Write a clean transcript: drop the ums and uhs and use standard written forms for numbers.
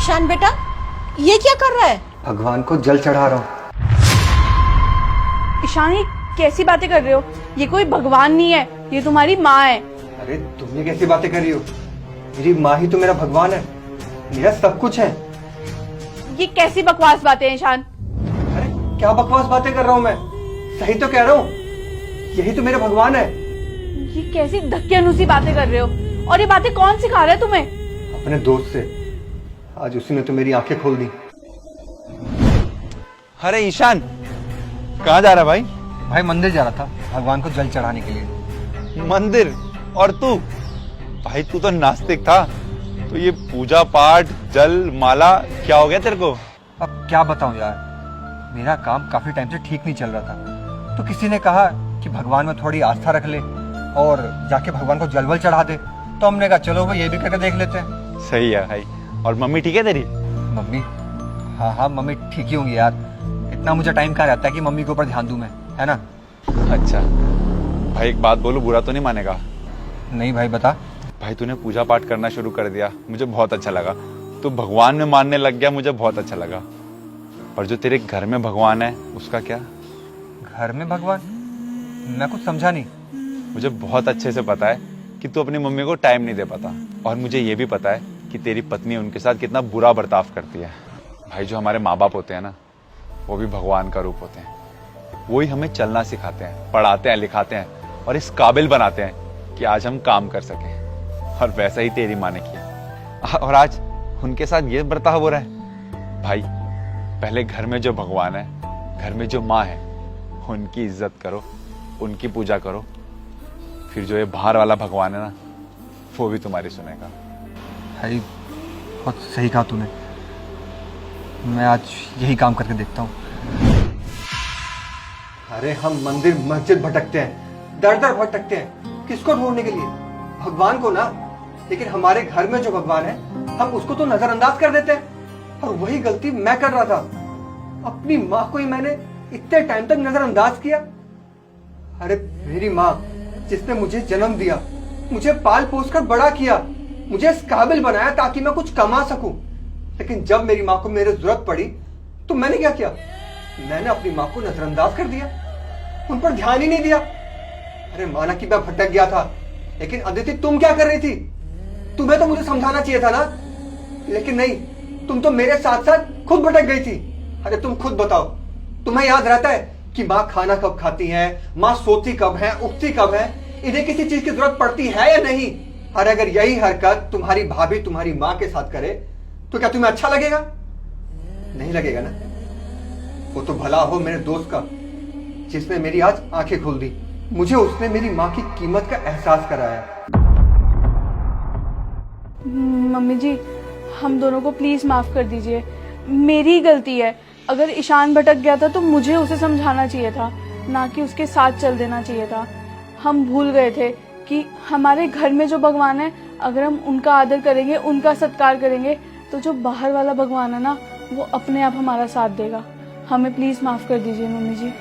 ईशान बेटा, ये क्या कर रहा है? भगवान को जल चढ़ा रहा हूँ। ईशान, ये कैसी बातें कर रहे हो? ये कोई भगवान नहीं है, ये तुम्हारी माँ है। अरे तुम ये कैसी बातें कर रही हो? मेरी माँ ही तो मेरा भगवान है, मेरा सब कुछ है। ये कैसी बकवास बातें हैं ईशान? अरे क्या बकवास बातें कर रहा हूँ मैं? सही तो कह रहा हूँ, यही तो मेरा भगवान है। ये कैसी धक्केनुसी बातें कर रहे हो? और ये बातें कौन सिखा रहा है तुम्हें? अपने दोस्त से। आज उसी ने तो मेरी आंखें खोल दी। अरे ईशान, कहाँ जा रहा है भाई? भाई मंदिर जा रहा था, भगवान को जल चढ़ाने के लिए। मंदिर? और तू? भाई तू तो नास्तिक था, तो ये पूजा पाठ जल माला क्या हो गया तेरे को? अब क्या बताऊं यार, मेरा काम काफी टाइम से ठीक नहीं चल रहा था, तो किसी ने कहा कि भगवान में थोड़ी आस्था रख ले और जाके भगवान को जल वल चढ़ा दे। तो हमने कहा चलो भाई ये भी करके देख लेते हैं। सही है भाई। और मम्मी ठीक है तेरी? मम्मी? हाँ हाँ मम्मी ठीक ही होंगी यार, इतना मुझे टाइम कहाँ रहता है कि मम्मी के ऊपर ध्यान दूं मैं, है ना? अच्छा भाई, एक बात बोलूं, बुरा तो नहीं मानेगा? नहीं भाई बता। भाई तूने पूजा पाठ करना शुरू कर दिया, मुझे बहुत अच्छा लगा। तू भगवान में मानने लग गया, मुझे बहुत अच्छा लगा। और जो तेरे घर में भगवान है उसका क्या? घर में भगवान? मैं कुछ समझा नहीं। मुझे बहुत अच्छे से पता है कि तू अपनी मम्मी को टाइम नहीं दे पाता, और मुझे ये भी पता है कि तेरी पत्नी उनके साथ कितना बुरा बर्ताव करती है। भाई जो हमारे माँ बाप होते हैं ना, वो भी भगवान का रूप होते हैं। वो ही हमें चलना सिखाते हैं, पढ़ाते हैं, लिखाते हैं और इस काबिल बनाते हैं कि आज हम काम कर सकें। और वैसा ही तेरी माँ ने किया, और आज उनके साथ ये बर्ताव हो रहा है। भाई पहले घर में जो भगवान है, घर में जो माँ है, उनकी इज्जत करो, उनकी पूजा करो, फिर जो ये बाहर वाला भगवान है ना, वो भी तुम्हारी सुनेगा। भाई बहुत सही कहा तूने, मैं आज यही काम करके देखता हूँ। अरे हम मंदिर मस्जिद भटकते हैं, दर दर भटकते हैं, किसको ढूंढने के लिए? भगवान को ना। लेकिन हमारे घर में जो भगवान है, हम उसको तो नजरअंदाज कर देते हैं। और वही गलती मैं कर रहा था, अपनी माँ को ही मैंने इतने टाइम तक नजरअंदाज किया। अरे मेरी माँ जिसने मुझे जन्म दिया, मुझे पाल पोस कर बड़ा किया, मुझे इस काबिल बनाया ताकि मैं कुछ कमा सकूं। लेकिन जब मेरी माँ को मेरी जरूरत पड़ी तो मैंने क्या किया? मैंने अपनी माँ को नजरअंदाज कर दिया, उन पर ध्यान ही नहीं दिया। अरे माना कि मैं भटक गया था, लेकिन अदिति तुम क्या कर रही थी? तुम्हें तो मुझे समझाना चाहिए था ना। लेकिन नहीं, तुम तो मेरे साथ साथ खुद भटक गई थी। अरे तुम खुद बताओ, तुम्हें याद रहता है कि माँ खाना कब खाती है, माँ सोती कब है, उठती कब है, इन्हें किसी चीज की जरूरत पड़ती है या नहीं? और अगर यही हरकत तुम्हारी भाभी तुम्हारी माँ के साथ करे तो क्या तुम्हें अच्छा लगेगा? नहीं लगेगा ना। वो तो भला हो मेरे दोस्त का, जिसने मेरी आज आंखें खोल दी। मुझे उसने मेरी माँ की कीमत का एहसास कराया। मम्मी जी, हम दोनों को प्लीज माफ कर दीजिए, मेरी गलती है। अगर ईशान भटक गया था तो मुझे उसे समझाना चाहिए था, ना कि उसके साथ चल देना चाहिए था। हम भूल गए थे कि हमारे घर में जो भगवान है, अगर हम उनका आदर करेंगे, उनका सत्कार करेंगे, तो जो बाहर वाला भगवान है ना, वो अपने आप हमारा साथ देगा। हमें प्लीज माफ कर दीजिए मम्मी जी।